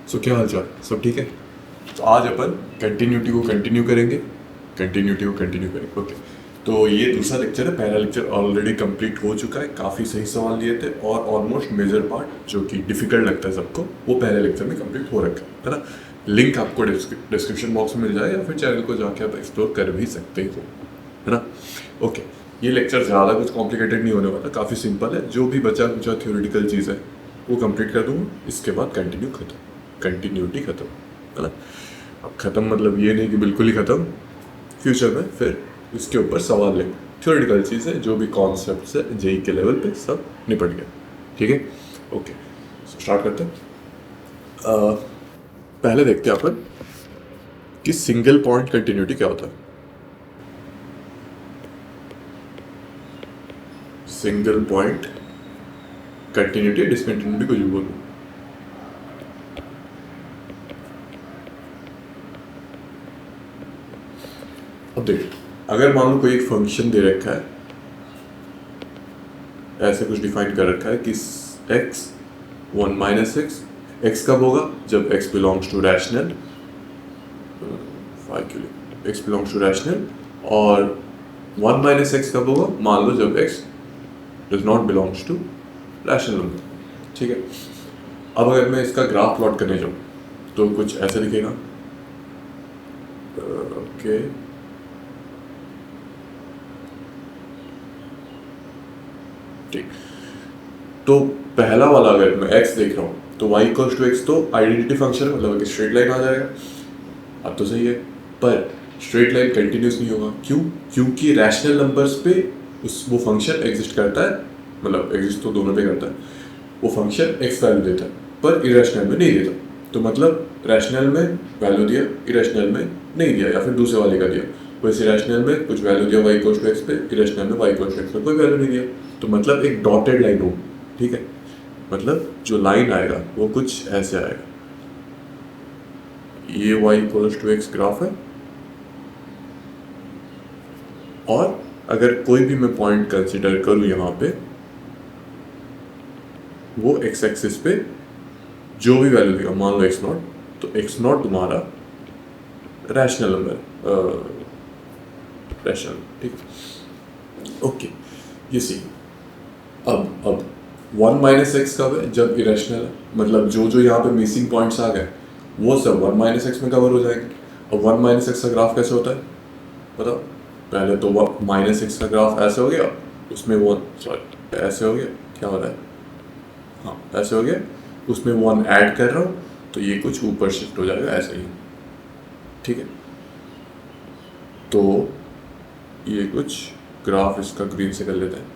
सो क्या हाल चाल, सब ठीक है। तो आज अपन कंटिन्यूटी को कंटिन्यू करेंगे, ओके। तो ये दूसरा लेक्चर है, पहला लेक्चर ऑलरेडी कंप्लीट हो चुका है, काफ़ी सही सवाल लिए थे और ऑलमोस्ट मेजर पार्ट जो कि डिफिकल्ट लगता है सबको वो पहले लेक्चर में कंप्लीट हो रखा है ना। लिंक आपको डिस्क्रिप्शन बॉक्स में मिल जाए या फिर चैनल को जाके आप एक्सप्लोर कर भी सकते हो, है ना। ओके, ये लेक्चर ज़्यादा कुछ कॉम्प्लिकेटेड नहीं होने वाला, काफ़ी सिंपल है। जो भी बचा कुचा थ्योरेटिकल चीज़ है वो कंप्लीट कर दूँगा, इसके बाद कंटिन्यूटी ख़त्म, है ना। अब ख़त्म मतलब ये नहीं कि बिल्कुल ही ख़त्म, फ्यूचर में फिर इसके ऊपर सवाल लेंगे। थ्योरेटिकल चीज़ है, जो भी कॉन्सेप्ट है जेई के लेवल पे सब निपट गया, ठीक है। ओके, सो स्टार्ट करते हैं। पहले देखते हैं अपन कि सिंगल पॉइंट कंटिन्यूटी क्या होता है। सिंगल पॉइंट कंटिन्यूटी, डिसकंटिन्यूटी कुछ भी बोलो। अब देखिए, अगर मान लो कोई एक फंक्शन दे रखा है, ऐसे कुछ डिफाइन कर रखा है कि x 1 माइनस एक्स, एक्स कब होगा जब x belongs to rational, x belongs to rational, और 1 माइनस एक्स कब होगा मान लो जब x does not belongs to rational number, ठीक है। अब अगर मैं इसका ग्राफ प्लॉट करने जाऊँ तो कुछ ऐसे दिखेगा, ओके। ठीक, तो पहला वाला अगर मैं x देख रहा हूँ तो y इक्वल्स टू एक्स, तो आइडेंटिटी फंक्शन है, मतलब एक स्ट्रेट लाइन आ जाएगा। अब तो सही है, पर स्ट्रेट लाइन कंटिन्यूस नहीं होगा, क्यों? क्योंकि रैशनल नंबर्स पे वो फंक्शन एग्जिस्ट करता है, मतलब एग्जिस्ट तो दोनों पे करता है। वो फंक्शन x वैल्यू देता है पर इरेशनल में नहीं देता, तो मतलब रैशनल में वैल्यू दिया, इरेशनल में नहीं दिया, या फिर दूसरे वाले का दिया। वैसे रैशनल में कुछ वैल्यू दिया y इक्वल्स टू एक्स पे, इरेशनल में y इक्वल्स टू एक्स पे कोई वैल्यू नहीं दिया, तो मतलब एक डॉटेड लाइन हो, ठीक है। मतलब जो लाइन आएगा वो कुछ ऐसे आएगा, ये y equals to X graph है, और अगर कोई भी मैं पॉइंट कंसिडर करूं यहाँ पे, वो x एक्सिस पे जो भी वैल्यू देगा, मान लो x नॉट, तो x नॉट तुम्हारा रैशनल नंबर, रैशनल, ठीक। ओके, ये सी। अब 1 माइनस एक्स कब है जब इरेशनल है, मतलब जो जो यहाँ पे मिसिंग पॉइंट्स आ गए वो सब 1 माइनस एक्स में कवर हो जाएंगे। अब 1 माइनस एक्स का ग्राफ कैसे होता है बताओ। पहले तो माइनस एक्स का ग्राफ ऐसे हो गया, उसमें वो सॉरी ऐसे हो गया, क्या हो रहा है, हाँ ऐसे हो गया, उसमें 1 ऐड कर रहा हूँ तो ये कुछ ऊपर शिफ्ट हो जाएगा ऐसे ही, ठीक है। तो ये कुछ ग्राफ इसका ग्रीन से कर लेते हैं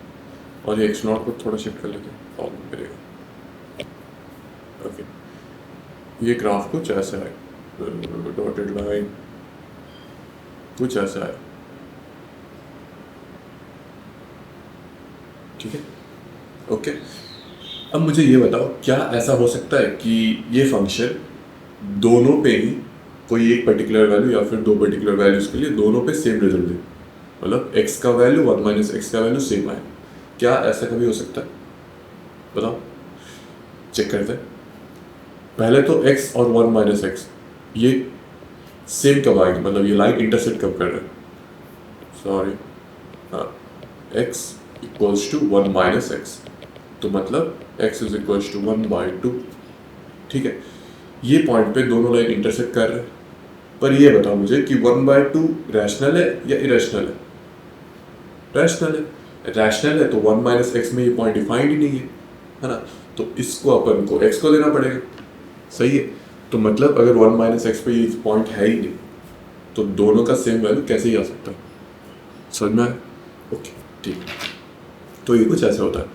और ये एक्स नॉट को थोड़ा शिफ्ट कर लेते हैं, प्रॉब्लम करेगा। ओके, ये ग्राफ कुछ ऐसा है, डॉटेड लाइन कुछ ऐसा है, ठीक है। ओके, अब मुझे ये बताओ, क्या ऐसा हो सकता है कि ये फंक्शन दोनों पे ही कोई एक पर्टिकुलर वैल्यू या फिर दो पर्टिकुलर वैल्यूज के लिए दोनों पे सेम रिजल्ट दे, मतलब x का वैल्यू 1 माइनस एक्स का वैल्यू सेम आए, क्या ऐसा कभी हो सकता है बताओ। चेक करते हैं। पहले तो x और 1 माइनस एक्स ये सेम कब आएगी, मतलब ये लाइन इंटरसेक्ट कब कर रहे हैं, सॉरी हाँ, x equals to 1 minus X, तो मतलब x इज इक्वल्स टू 1/2, ठीक है। ये पॉइंट पे दोनों लाइन इंटरसेक्ट कर रहे हैं, पर ये बताओ मुझे कि 1/2 रैशनल है या इरेशनल है। रैशनल है तो 1 माइनस एक्स में ये पॉइंट डिफाइंड ही नहीं है ना, तो इसको अपन को x को देना पड़ेगा, सही है। तो मतलब अगर 1 माइनस एक्स पे ये पॉइंट है ही नहीं तो दोनों का सेम वैल्यू कैसे ही आ सकता है, समझ में आया? ओके, ठीक। तो ये कुछ ऐसा होता है,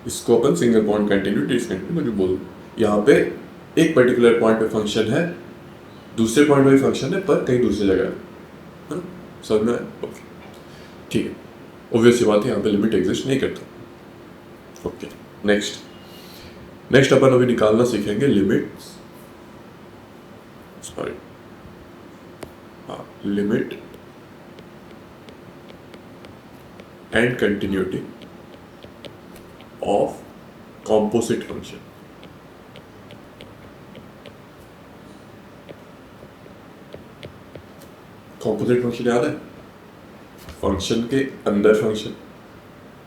इसको अपन सिंगल पॉइंट कंटिन्यूटी, डिसकंटिन्यूटी मुझे बोल, यहाँ पे एक पर्टिकुलर पॉइंट पे फंक्शन है, दूसरे पॉइंट पे फंक्शन है पर कहीं दूसरी जगह है ना, समझ में आया? ओके, ठीक है। ऑब्वियस सी बात है, यहाँ पे लिमिट एग्जिस्ट नहीं करता। ओके, नेक्स्ट अपन अभी निकालना सीखेंगे लिमिट, सॉरी हाँ, limit and continuity of composite function. Composite function याद है? फंक्शन के अंदर फंक्शन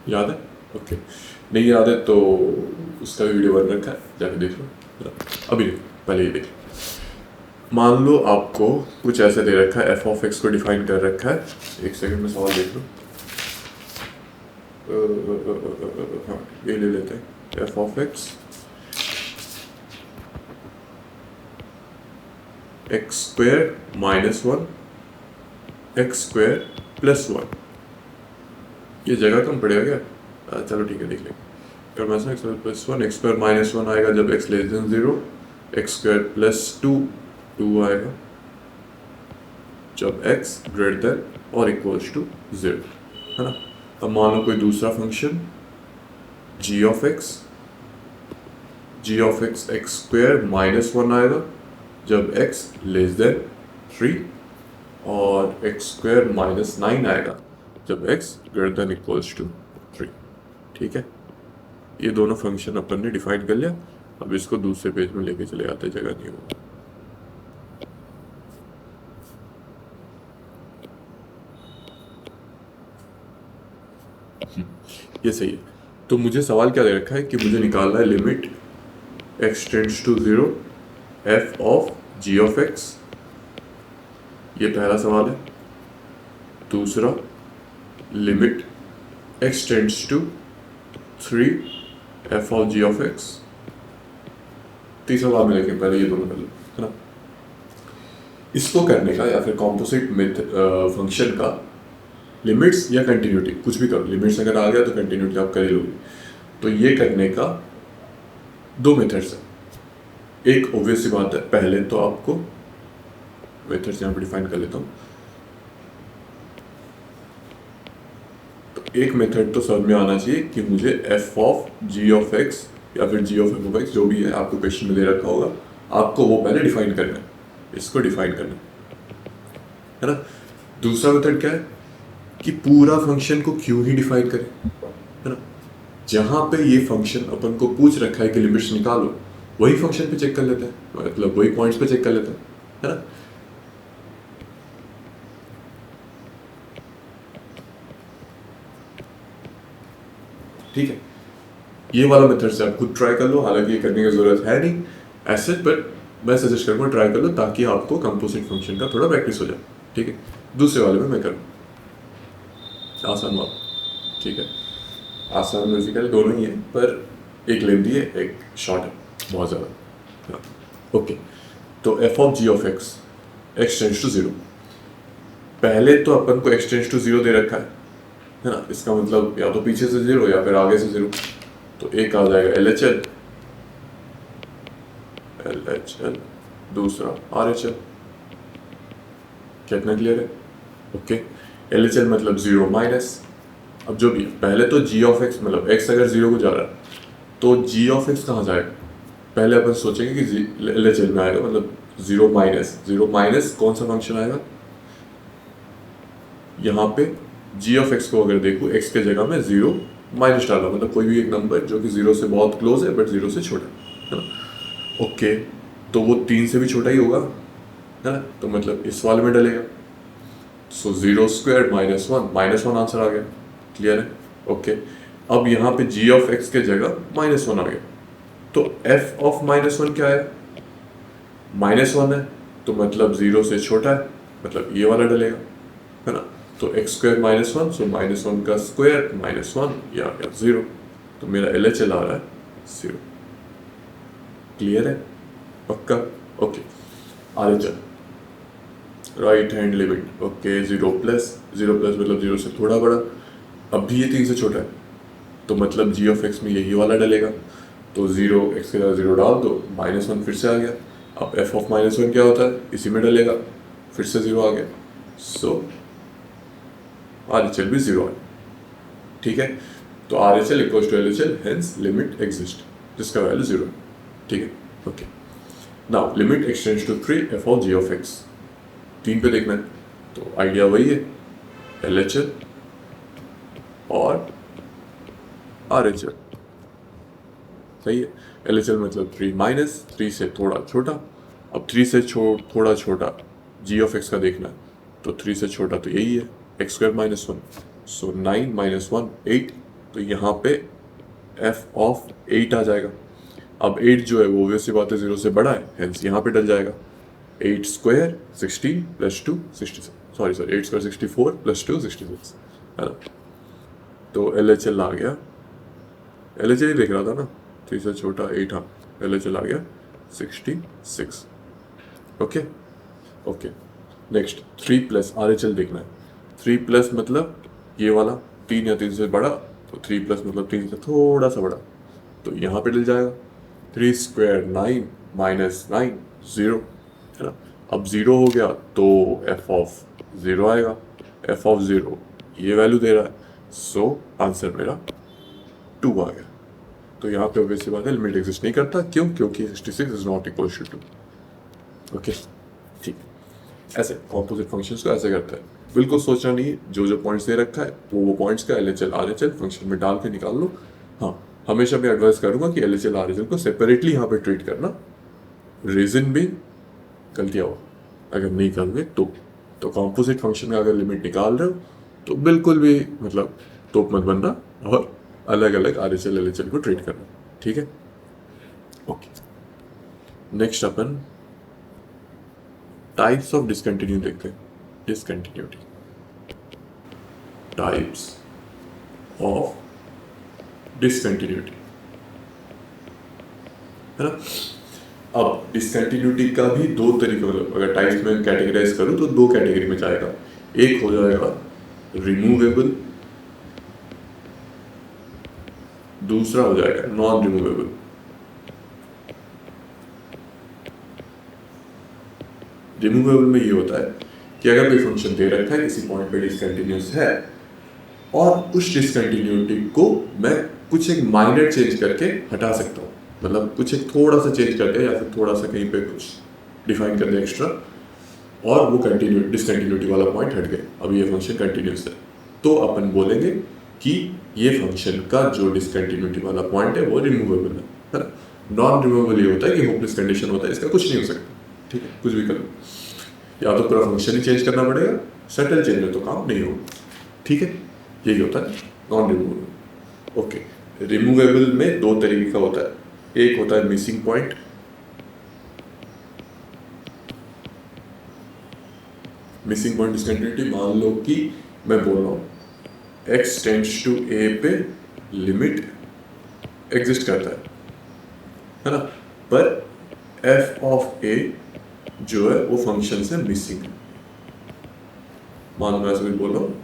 याद है? ओके, नहीं याद है तो उसका भी वीडियो बन रखा है, जाके देख लो। अभी देखो, पहले ये देख लो। मान लो आपको कुछ ऐसे दे रखा है, एफ ऑफ एक्स को डिफाइन कर रखा है। एक सेकंड में सवाल देख लो। हाँ, ये ले लेते हैं, F of X x square minus one x square plus one. ये जगह कम पड़ेगा क्या? चलो ठीक है, देख लेंगे। फिर मैं X square plus one, X square minus one आएगा जब X less than zero, X square plus two two आएगा जब एक्स ग्रेटर देन और इक्वल्स टू जीरो, है ना। अब मान लो कोई दूसरा function G of X X square minus one आएगा जब एक्स लेस देन थ्री, और एक्स स्क्वायर माइनस नाइन आएगा जब X greater than equals to three. ठीक है, ये दोनों फंक्शन अपन ने डिफाइन कर लिया। अब इसको दूसरे पेज में लेके चले आते, जगह नहीं होगा। ये सही है। तो मुझे सवाल क्या दे रखा है कि मुझे निकालना है limit x tends to zero F of G of X. ये पहला सवाल है। दूसरा, limit x tends to three F of G of X. तीसरा बाद में लेकिन पहले ये दोनों कर लो, है ना। इसको करने का, या फिर कॉम्पोजिट फंक्शन का लिमिट्स या कंटिन्यूटी कुछ भी करो, लिमिट्स अगर आ गया तो कंटिन्यूटी आप कर ही लोगे। तो ये करने का दो मेथड्स है। एक ऑब्वियस सी बात है, पहले तो आपको मेथड्स यहाँ पर डिफाइन कर लेता हूँ। तो एक मेथड तो समझ में आना चाहिए कि मुझे F of G of X या फिर G of F of X जो भी है आपको क्वेश्चन में दे रखा होगा, आपको वो पहले डिफाइन करना है, इसको डिफाइन करना है ना। दूसरा मेथड क्या है कि पूरा फंक्शन को क्यों ही डिफाइन करें, है ना। जहां पे ये फंक्शन अपन को पूछ रखा है कि लिमिट्स निकालो, वही फंक्शन पे चेक कर लेते हैं, मतलब वही पॉइंट्स पे चेक कर लेते हैं, है ना। ठीक है, ये वाला मेथड से आप खुद ट्राई कर लो, हालांकि ये करने की जरूरत है नहीं ऐसे, बट मैं सजेस्ट करूँगा ट्राई कर लो ताकि आपको कंपोजिट फंक्शन का थोड़ा प्रैक्टिस हो जाए। ठीक है, दूसरे वाले में मैं करूँ आसान वाला। ठीक है, आसान म्यूजिकल दोनों ही है, पर एक लेंदी है एक शॉर्ट है बहुत ज़्यादा। ओके, तो F of G of X X tends to zero. पहले तो अपन को एक्स टेंड्स टू जीरो दे रखा है ना। इसका मतलब या तो पीछे से जीरो या फिर आगे से जीरो। तो एक आ जाएगा एल एच एल, दूसरा आर एच एल। कितना क्लियर है? ओके, एल एच एल मतलब जीरो माइनस। अब जो भी पहले तो जी ऑफ एक्स, मतलब एक्स अगर जीरो को जा रहा है तो जी ऑफ एक्स कहाँ जाएगा? पहले अपन सोचेंगे कि एल एच एल में आएगा, मतलब जीरो माइनस कौन सा फंक्शन आएगा यहाँ पे। जी ऑफ एक्स को अगर देखूँ, एक्स के जगह में जीरो माइनस डाला, मतलब कोई भी एक नंबर जो कि जीरो से बहुत क्लोज है बट जीरो से छोटा है ना। ओके, तो वो तीन से भी छोटा ही होगा, है ना। तो मतलब इस वाले में डलेगा। So zero square minus one answer आ गया। क्लियर है? ओके, अब यहाँ पे जी ऑफ एक्स के जगह माइनस वन आ गया, तो एफ ऑफ माइनस वन क्या है? माइनस वन है, तो मतलब जीरो से छोटा है, मतलब ये वाला डलेगा, है ना। तो x square minus one, so minus one का स्क्वायर माइनस वन, या जीरो। तो मेरा एल एच एल आ रहा है जीरो। क्लियर है? पक्का? ओके, आगे चल। Right hand limit, okay, zero plus मतलब जीरो से थोड़ा बड़ा। अब भी ये तीन से छोटा है, तो मतलब जी ऑफ एक्स में यही वाला डलेगा। तो जीरो, एक्स के साथ जीरो डाल दो, माइनस वन फिर से आ गया। अब एफ ऑफ माइनस वन क्या होता है? इसी में डलेगा, फिर से जीरो आ गया। सो आर एच एल भी जीरो है। ठीक है, तो R H L equals to L H L, hence limit exist, जिसका वैल्यू जीरो है। ठीक है, okay. Now limit x tends to three F of G of X. तीन पे देखना है, तो आइडिया वही है, एल एच एल और आर एच एल। सही है, एल एच एल मतलब थ्री माइनस, थ्री से थोड़ा छोटा। अब थ्री से थोड़ा छोटा जी ऑफ एक्स का देखना है, तो 3 से छोटा तो यही है एक्स स्क्वायर माइनस 1, सो 9 माइनस 1 8, तो यहाँ पे एफ ऑफ 8 आ जाएगा। अब 8 जो है वो वैसी बात है 0 से बड़ा है, हेंस यहाँ पे डल जाएगा 8 square 16 plus 2 66, sorry 8 square 64 plus 2 66 है ना। तो LHL आ गया, LHL ही देख रहा था ना, 3 से छोटा 8, हाँ LHL आ गया 66। Okay okay, next 3 plus RHL देखना है। 3 प्लस मतलब ये वाला 3 या 3 से बड़ा, तो 3 प्लस मतलब 3 से थोड़ा सा बड़ा, तो यहाँ पे डल जाएगा 3 स्क्वायर 9 माइनस 9 0 है ना। अब 0 हो गया तो एफ ऑफ 0 आएगा, एफ ऑफ 0 ये वैल्यू दे रहा है, सो आंसर मेरा 2 आ गया। तो यहाँ पे ऑब्वियसली बात है लिमिट एग्जिस्ट नहीं करता, क्यों? क्योंकि 66 is not equal to 2। Okay ठीक, ऐसे कॉम्पोजिट फंक्शंस को ऐसे करता है, बिल्कुल सोचना नहीं, जो पॉइंट्स दे रखा है वो पॉइंट्स का LHL RHL फंक्शन में डाल के निकाल लो। हाँ, हमेशा मैं एडवाइस करूंगा कि LHL RHL को सेपरेटली यहाँ पे ट्रीट करना, रीजन भी गलतियाँ हो अगर नहीं करोगे तो कॉम्पोजिट फंक्शन में अगर लिमिट निकाल रहे हो तो बिल्कुल भी मतलब तोप मत बनना और अलग अलग RHL LHL को ट्रीट करना, ठीक है। Okay, next upon types of discontinue देखते हैं। डिसकंटिन्यूटी, टाइप्स ऑफ डिसकंटिन्यूटी है ना। अब डिसकंटिन्यूटी का भी दो तरीके, मतलब अगर टाइप्स में कैटेगराइज करूं तो दो कैटेगरी में जाएगा। एक हो जाएगा रिमूवेबल, दूसरा हो जाएगा नॉन रिमूवेबल। रिमूवेबल में ये होता है कि अगर कोई फंक्शन दे रखा है किसी पॉइंट पे डिसकंटिन्यूअस है और उस डिसकंटिन्यूटी को मैं कुछ एक माइनर चेंज करके हटा सकता हूँ, मतलब कुछ एक थोड़ा सा चेंज कर दिया या फिर थोड़ा सा कहीं पे कुछ डिफाइन कर दिया एक्स्ट्रा, और वो डिसकंटिन्यूटी वाला पॉइंट हट गया, अब ये फंक्शन कंटिन्यूस है, तो अपन बोलेंगे कि ये फंक्शन का जो डिसकंटिन्यूटी वाला पॉइंट है वो रिमूवेबल है ना। नॉन रिमूवेबल ये होता है कि होपलेस कंडीशन होता है, इसका कुछ नहीं हो सकता, ठीक है, कुछ भी करो, या तो पूरा फंक्शन ही चेंज करना पड़ेगा, सटल चेंज में तो काम नहीं होगा, ठीक है, यही होता है नॉन रिमूवेबल। ओके, रिमूवेबल में दो तरीके का होता है, एक होता है missing point, missing point discontinuity, मान लो कि मैं बोल रहा हूँ x टेंड्स टू a पे लिमिट एग्जिस्ट करता है ना, पर f ऑफ a जो है वो फंक्शन से मिसिंग है। मान लो मैं ऐसे बोल रहा हूँ,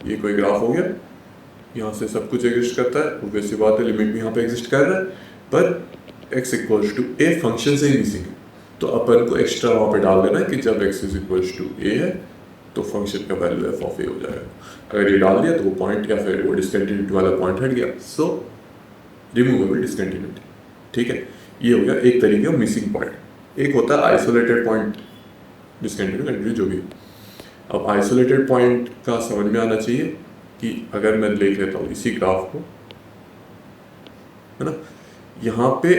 ये कोई ग्राफ हो गया, यहाँ से सब कुछ एग्जिस्ट करता है, ऑब्वियसली बात है लिमिट भी यहाँ पे एग्जिस्ट कर रहा है, पर x equals to a function से ही मिसिंग है, तो अपन को एक्स्ट्रा वहाँ पे डाल देना है कि जब x is equals to a है तो फंक्शन का वैल्यू f ऑफ a हो जाएगा। अगर ये डाल दिया तो वो पॉइंट या फिर वो डिसकंटिन्यूटी वाला पॉइंट हट गया, सो रिमूवेबल डिसकंटिन्यूटी, ठीक है। ये हो गया एक तरीके का मिसिंग पॉइंट। एक होता है आइसोलेटेड पॉइंट डिसकंटिन्यूटी, जो भी। अब आइसोलेटेड पॉइंट का समझ में आना चाहिए कि अगर मैं देख लेता हूँ इसी ग्राफ को, है ना, यहाँ पे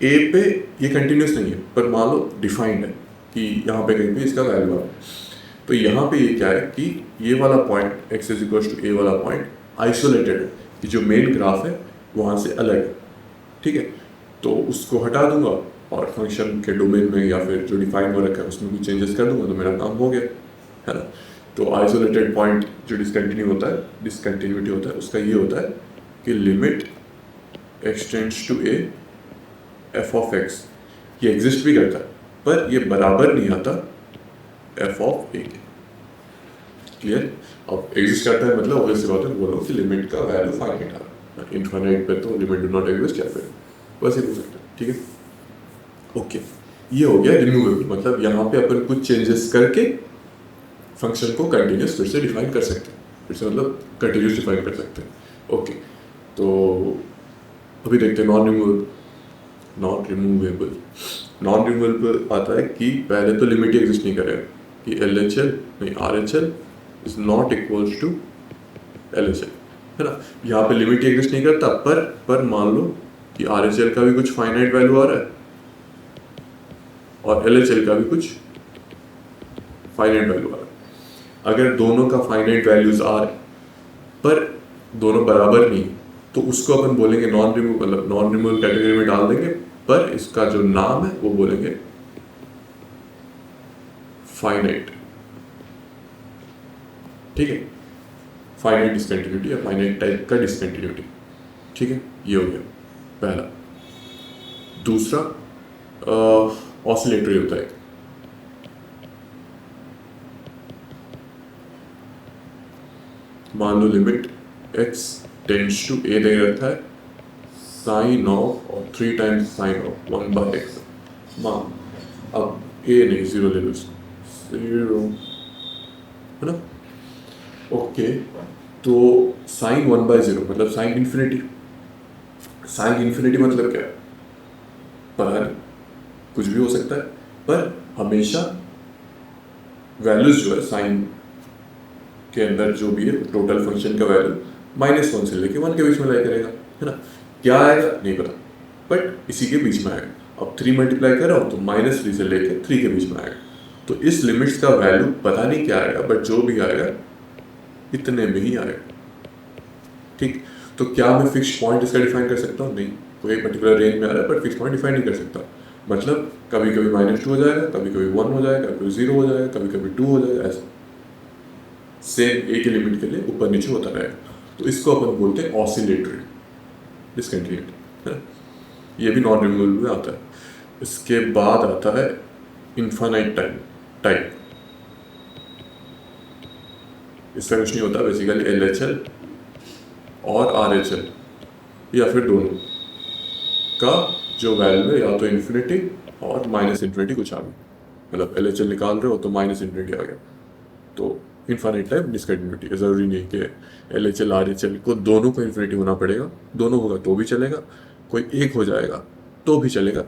a पे ये कंटिन्यूस नहीं है, पर मान लो डिफाइंड है कि यहाँ पे कहीं पे इसका वैल्यू है, तो यहाँ पे ये क्या है कि ये वाला point x is equal to a वाला पॉइंट आइसोलेटेड है, कि जो मेन ग्राफ है वहाँ से अलग है, ठीक है। तो उसको हटा दूंगा और फंक्शन के डोमेन में या फिर जो डिफाइन हो रखा है उसमें भी चेंजेस कर दूंगा, तो मेरा काम हो गया, है ना। तो आइसोलेटेड पॉइंट जो डिसकंटिन्यूटी होता है उसका ये होता है कि limit x tends to a f of x, ये एग्जिस्ट भी करता है पर ये बराबर नहीं आता f ऑफ a के, क्लियर। अब एग्जिस्ट करता है मतलब ऑब्वियसली बात है, बोलो कि लिमिट का वैल्यू फाइनाइट आ रहा है, इनफाइनाइट पे तो लिमिट डू नॉट एग्जिस्ट, या फिर वैसे हो सकता है, ठीक है। ओके, ये हो गया रिमूवेबल, मतलब यहाँ पे अपन कुछ चेंजेस करके फंक्शन को कंटिन्यूस फिर से डिफाइन कर सकते हैं, फिर से मतलब कंटिन्यूस डिफाइन कर सकते हैं। ओके, तो अभी देखते हैं नॉन रिमूवेबल। नॉन रिमूवेबल आता है कि पहले तो लिमिट ही एग्जिस्ट नहीं करेगा, कि LHL नहीं RHL is not equals to LHL, है ना। यहाँ पे लिमिट ही एग्जिस्ट नहीं करता, पर मान लो कि RHL का भी कुछ फाइनाइट वैल्यू आ रहा है और LHL का भी कुछ फाइनाइट वैल्यू आ रहा है, अगर दोनों का फाइनाइट वैल्यूज आर पर दोनों बराबर नहीं तो उसको अपन बोलेंगे नॉन रिमूव, मतलब नॉन रिमूवल कैटेगरी में डाल देंगे, पर इसका जो नाम है वो बोलेंगे फाइनाइट। ठीक है, फाइनाइट डिसकंटिन्यूटी या फाइनाइट टाइप का डिसकंटिन्यूटी। ठीक है, ये हो गया पहला। दूसरा ऑसिलेटरी होता है। मान लो limit x tends to a दे रखा है साइन ऑफ और 3 टाइम्स साइन ऑफ 1/x। मान अब a नहीं 0 ले लो, 0 है ना। ओके, तो साइन 1/0 मतलब साइन इन्फिनिटी। साइन इन्फिनिटी मतलब क्या है पता नहीं, कुछ भी हो सकता है, पर हमेशा वैल्यूज जो है साइन के अंदर जो भी है टोटल फंक्शन का वैल्यू -1 से लेके 1 के बीच में लाई करेगा, है ना। क्या आएगा नहीं पता, बट इसी के बीच में आएगा। अब 3 मल्टीप्लाई कर रहा हूँ तो -3 से लेके 3 के बीच में आएगा। तो इस लिमिट्स का वैल्यू पता नहीं क्या आएगा, बट जो भी आएगा इतने में ही आएगा। ठीक, तो क्या मैं फिक्स पॉइंट इसका डिफाइन कर सकता हूँ? नहीं, कोई पर्टिकुलर रेंज में आ रहा है पर फिक्स पॉइंट डिफाइन नहीं कर सकता। मतलब कभी कभी -2 हो जाएगा, कभी कभी 1 हो जाएगा, कभी 0 हो जाएगा, कभी कभी 2 हो जाएगा, ऐसा सेम एक ही लिमिट के लिए ऊपर नीचे होता रहेगा। तो इसको अपन बोलते हैं ऑसिलेटरी डिसकंटिन्यूटी, है ना। ये भी नॉन रिमूवेबल में आता है। इसके बाद आता है इनफाइनाइट टाइप। इसका कुछ नहीं होता, बेसिकली LHL और RHL या फिर दोनों का जो वैल्यू है या तो इन्फिनिटी और -इन्फिनिटी कुछ आ गया। मतलब LHL निकाल रहे हो तो -इन्फिनिटी आ गया, तो इनफाइनाइट टाइप डिसकंटिन्यूटी। ज़रूरी नहीं कि LHL RHL को दोनों को इन्फिनिटी होना पड़ेगा, दोनों होगा तो भी चलेगा, कोई एक हो जाएगा तो भी चलेगा,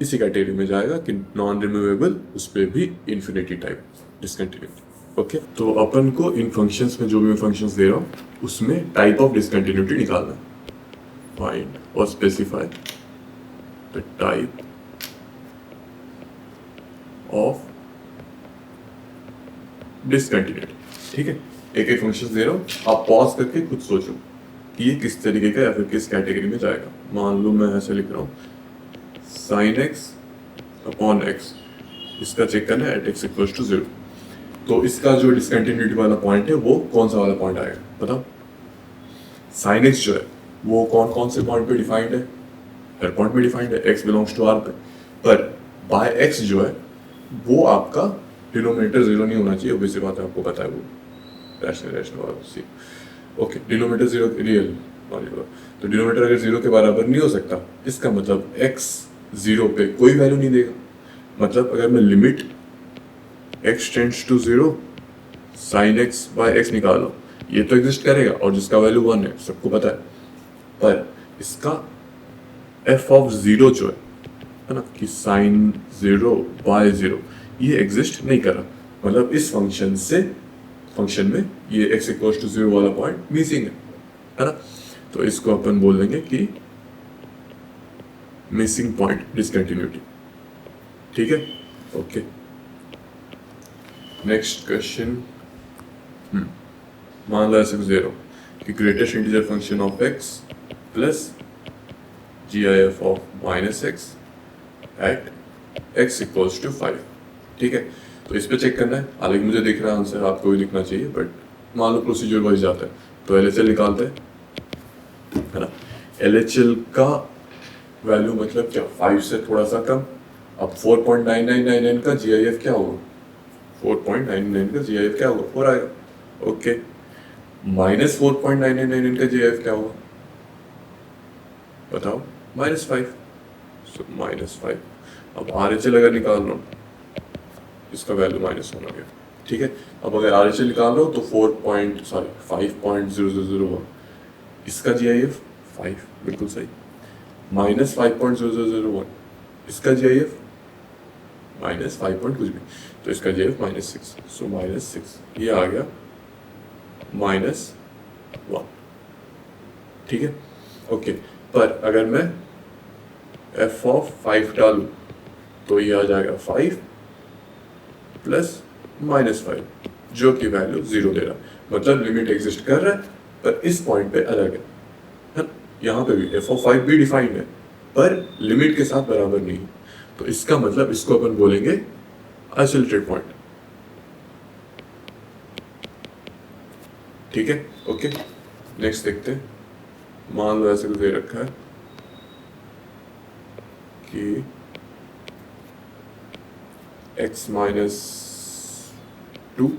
इसी कैटेगरी में जाएगा कि नॉन रिमूवेबल, उस पर भी इन्फिनिटी टाइप डिसकंटिन्यूटी। ओके, तो अपन को इन फंक्शंस में जो भी मैं फंक्शंस दे रहा हूँ उसमें टाइप ऑफ डिसकंटिन्यूटी निकालना है। फाइंड और specify the type of discontinuity. ठीक है, एक एक फंक्शन दे रहा हूँ, आप पॉज करके खुद सोचो कि ये किस तरीके का या फिर किस कैटेगरी में जाएगा। मान लो मैं ऐसे लिख रहा हूँ sin x अपॉन x, इसका चेक करना है एट x इक्वल्स टू 0। तो इसका जो डिसकंटिन्यूटी वाला पॉइंट है वो कौन सा वाला पॉइंट आएगा बताओ। sin x जो है वो कौन कौन से पॉइंट पे डिफाइंड है? हर पॉइंट पे डिफाइंड है, x बिलोंग्स टू r पे, पर बाय x जो है वो आपका डिनोमिनेटर 0 नहीं होना चाहिए। ऑब्वियसली बात है, आपको पता है वो रैशनल वाला सी। ओके, डिनोमिनेटर 0 रियल, तो डिनोमिनेटर अगर 0 के बराबर नहीं हो सकता, इसका मतलब x 0 पे कोई वैल्यू नहीं देगा। मतलब अगर मैं limit x tends to 0 sin x by x निकालो, ये तो एग्जिस्ट करेगा और जिसका वैल्यू 1 है सबको पता है, पर इसका f ऑफ 0 जो है ना कि sin 0 बाय 0, ये एग्जिस्ट नहीं कर रहा। मतलब इस फंक्शन में ये x इक्वल्स टू 0 वाला पॉइंट मिसिंग है ना। तो इसको अपन बोल देंगे कि मिसिंग पॉइंट डिसकंटिन्यूटी। ठीक है, ओके। नेक्स्ट क्वेश्चन, मान लो ऐसे कुछ दे रहा हूँ कि greatest integer function of x plus GIF of -x at x equals to 5। ठीक है, तो इस पे चेक करना है। हालांकि मुझे दिख रहा है आंसर, आपको भी लिखना चाहिए, बट मान लो प्रोसीजर वाइज जाता है तो LHL निकालते हैं, है ना। LHL का वैल्यू मतलब क्या, 5 से थोड़ा सा कम। अब 4.9999 का GIF क्या होगा? 4.99 का GIF क्या होगा? 4 आएगा। ओके, -4.9999 का GIF क्या होगा बताओ? -5, सो -5। अब RHL अगर निकाल रहा हूँ, इसका वैल्यू -1 हो गया। ठीक है, अब अगर RHL निकाल रहा हो तो 5.0001, इसका GIF 5, बिल्कुल सही। -5.0001, इसका GIF -5 कुछ भी, तो इसका GIF -6, सो -6, ये आ गया -1। ठीक है, ओके। पर अगर मैं f ऑफ 5 डालूं तो ये आ जाएगा 5 प्लस -5, जो कि वैल्यू 0 दे रहा है, मतलब लिमिट एग्जिस्ट कर रहा है पर इस पॉइंट पे अलग है। यहाँ पे भी एफ ऑफ फाइव भी डिफाइंड है पर लिमिट के साथ बराबर नहीं है, तो इसका मतलब इसको अपन बोलेंगे आइसोलेटेड पॉइंट। ठीक है, ओके। नेक्स्ट देखते हैं, मान लो ऐसे कुछ दे रखा है कि x minus 2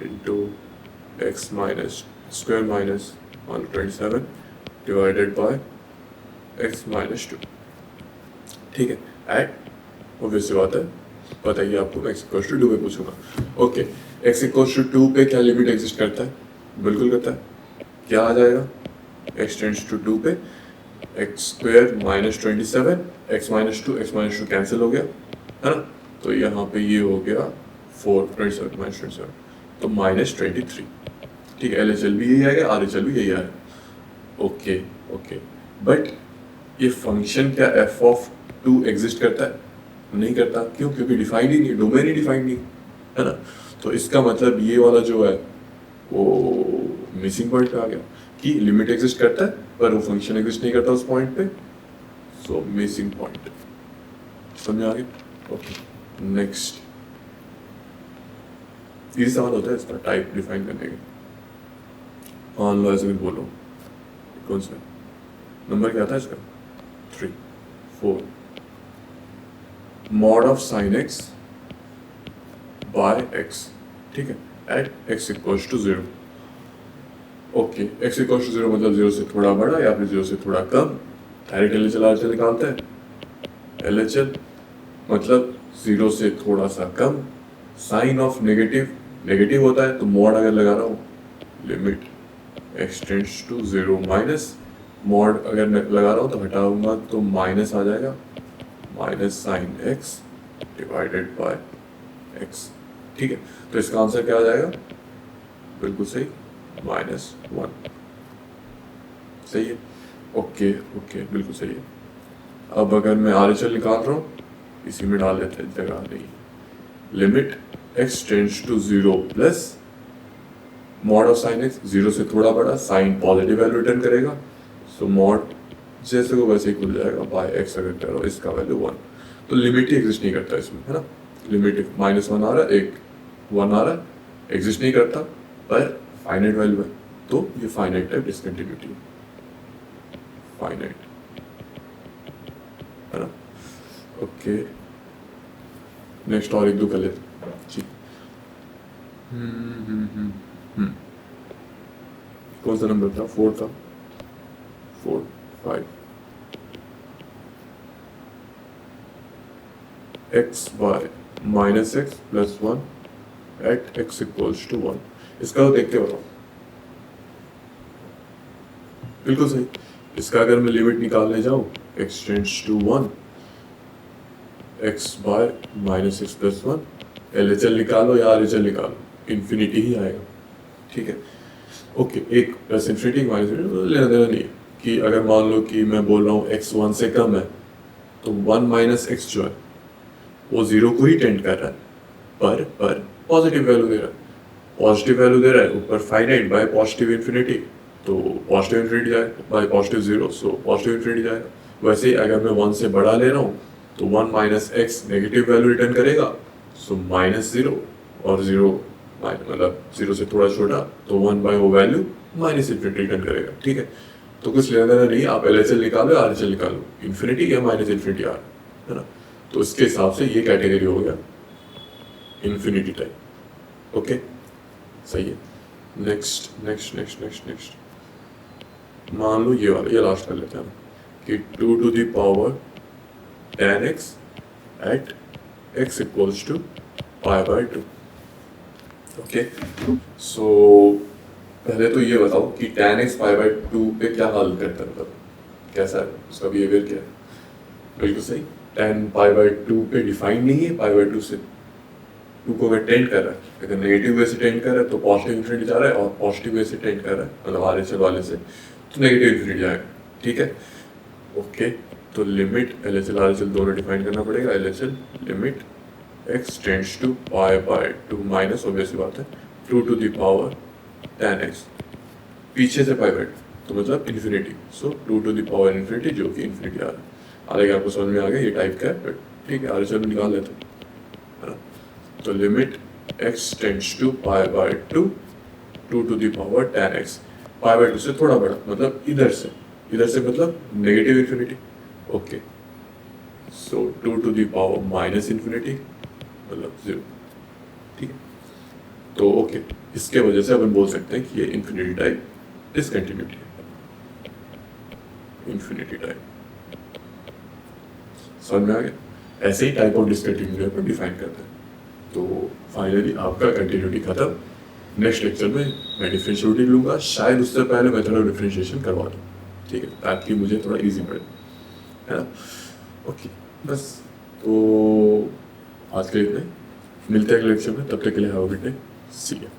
into x minus square minus 127 divided by x minus 2। ठीक है, एट ऑब्वियस बात है, बताइए आपको मैं x इक्वल टू 2 पे पूछूंगा। ओके, x इक्वल टू 2 पे क्या लिमिट एग्जिस्ट करता है? बिल्कुल करता है। क्या आ जाएगा? x टेंड्स टू 2 पे x square minus 27, x minus two cancel हो गया, है ना, तो यहाँ पे ये हो गया 4 माइनस 27, तो माइनस 23। ठीक है, LHL भी यही आएगा, RHL भी यही आएगा। ओके ओके, बट ये फंक्शन क्या f ऑफ 2 एग्जिस्ट करता है? नहीं करता। क्यों? क्योंकि डिफाइंड ही नहीं, डोमेन ही डिफाइंड नहीं है ना, तो इसका मतलब ये वाला जो है वो मिसिंग पॉइंट पे आ गया कि लिमिट एग्जिस्ट करता है पर वो फंक्शन एग्जिस्ट नहीं करता उस पॉइंट पे, सो मिसिंग पॉइंट। समझ आ गया? ओके, नेक्स्ट ये सवाल होता है इसका टाइप डिफाइन करने के। मान लो ऐसे भी बोलो, कौन सा नंबर क्या था इसका? 3 4 mod of sine x by x. ठीक है, at x equals to 0। Okay, x equals to 0 मतलब 0 से थोड़ा बड़ा या फिर 0 से थोड़ा कम। डायरेक्ट LHL RHL निकालते हैं। LHL मतलब 0 से थोड़ा सा कम, साइन ऑफ नेगेटिव होता है, तो मॉड अगर लगा रहा हूँ limit x tends to 0 minus, mod अगर लगा रहा हूँ तो हटाऊंगा तो माइनस आ जाएगा, minus sine x divided by x. ठीक है, तो इसका आंसर क्या आ जाएगा? बिल्कुल सही, -1। सही है, ओके ओके, बिल्कुल सही है। अब अगर मैं RHL निकाल रहा हूँ, इसी में डाल देते हैं, जगह नहीं, limit x tends to 0 plus mod of sine x, 0 से थोड़ा बड़ा, साइन पॉजिटिव वैल्यू रिटर्न करेगा, सो मॉड जैसे को वैसे ही खुल जाएगा, बाय एक्स अगर करो इसका वैल्यू 1, तो लिमिट ही एग्जिस्ट नहीं करता इसमें, है ना। लिमिट -1 आ रहा है, एक 1 आ रहा है, एग्जिस्ट नहीं करता पर फाइनाइट वैल्यू है, तो ये फाइनाइट टाइप डिसकंटिन्यूटी फाइनाइट, है ना। ओके, नेक्स्ट और एक दो कर लेते जी। कौन सा नंबर था? 4 था, 4 5 x by minus x plus 1 at x equals to 1। इसका तो देख के बताओ। बिल्कुल सही, इसका अगर मैं लिमिट निकालने जाऊं x tends to 1 x by minus x plus 1, LHL निकालो या RHL निकालो, इन्फिनिटी ही आएगा। ठीक है, ओके, एक प्लस इन्फिनिटी माइनस इन्फिनिटी लेना देना नहीं है कि अगर मान लो कि मैं बोल रहा हूँ x 1 से कम है, तो 1 माइनस एक्स जो है वो 0 को ही टेंड कर रहा है पर पॉजिटिव वैल्यू दे रहा है, पॉजिटिव वैल्यू दे रहा है ऊपर फाइनाइट बाय पॉजिटिव इन्फिनिटी, तो पॉजिटिव इन्फिनिटी जाएगा bye positive 0, so positive infinity जाएगा। वैसे ही अगर मैं 1 से बड़ा ले रहा हूँ तो 1 minus x negative value return करेगा, सो -0 और 0 मतलब 0 से थोड़ा छोटा, तो 1 बाय वो वैल्यू माइनस इन्फिनिटी रिटर्न करेगा। ठीक है, तो कुछ लेना देना नहीं, आप LHL निकालो या RHL निकालो, इन्फिनिटी या माइनस इन्फिनिटी आ रहा है ना, तो इसके हिसाब से ये कैटेगरी हो गया इन्फिनिटी टाइप। ओके, सही है। Next next next next next मान लो ये वाला, ये लास्ट कर लेते हैं कि 2 to the power tan x at x equals to π/2। Okay, so पहले तो ये बताओ कि tan x π/2 पे क्या हाल करता है, मतलब कैसा है उसका बिहेवियर, क्या है? बिल्कुल सही, tan π/2 पे डिफाइंड नहीं है, π/2 से 2 को अगर टेंड कर रहा है, अगर नेगेटिव वे से टेंड कर रहा है तो पॉजिटिव इन्फिनिटी जा रहा है, और पॉजिटिव वे से टेंड कर रहा है मतलब RHL वाले से तो नेगेटिव इन्फिनिटी जाएगा। ठीक है, ओके, तो लिमिट LHL RHL दोनों डिफाइन करना पड़ेगा। LHL limit x tends to pi by 2 minus obvious बात है 2 to the power tan x, पीछे से पाई बाय 2 तो मतलब infinity, so 2 to the power infinity जो कि इन्फिनिटी आ रहा है। हालांकि आपको समझ में आ गया ये टाइप का है, बट ठीक है, आगे चलो निकाल लेते हैं, है ना। तो limit x tends to pi by 2 2 to the power tan x, pi by 2 से थोड़ा बड़ा मतलब इधर से मतलब negative infinity, okay. So 2 to the power minus infinity मतलब 0, ठीक है। तो ओके, इसके वजह से अपन बोल सकते हैं कि ये इन्फिनिटी टाइप डिसकंटिन्यूटी है, इन्फिनिटी टाइप। समझ में आ गया? ऐसे ही टाइप ऑफ डिसकंटिन्यूटी अपन डिफाइन करते हैं। तो फाइनली आपका कंटिन्यूटी खत्म। नेक्स्ट लेक्चर में मैं डिफरेंशिएबिलिटी लूंगा, शायद उससे पहले मेथड ऑफ डिफरेंशिएशन करवा दूँ, ठीक है, ताकि मुझे थोड़ा इजी पड़े, है ना। ओके, बस तो आज के लिए इतना ही। मिलते हैं अगले लेक्चर में, तब तक के लिए have a good day, see you.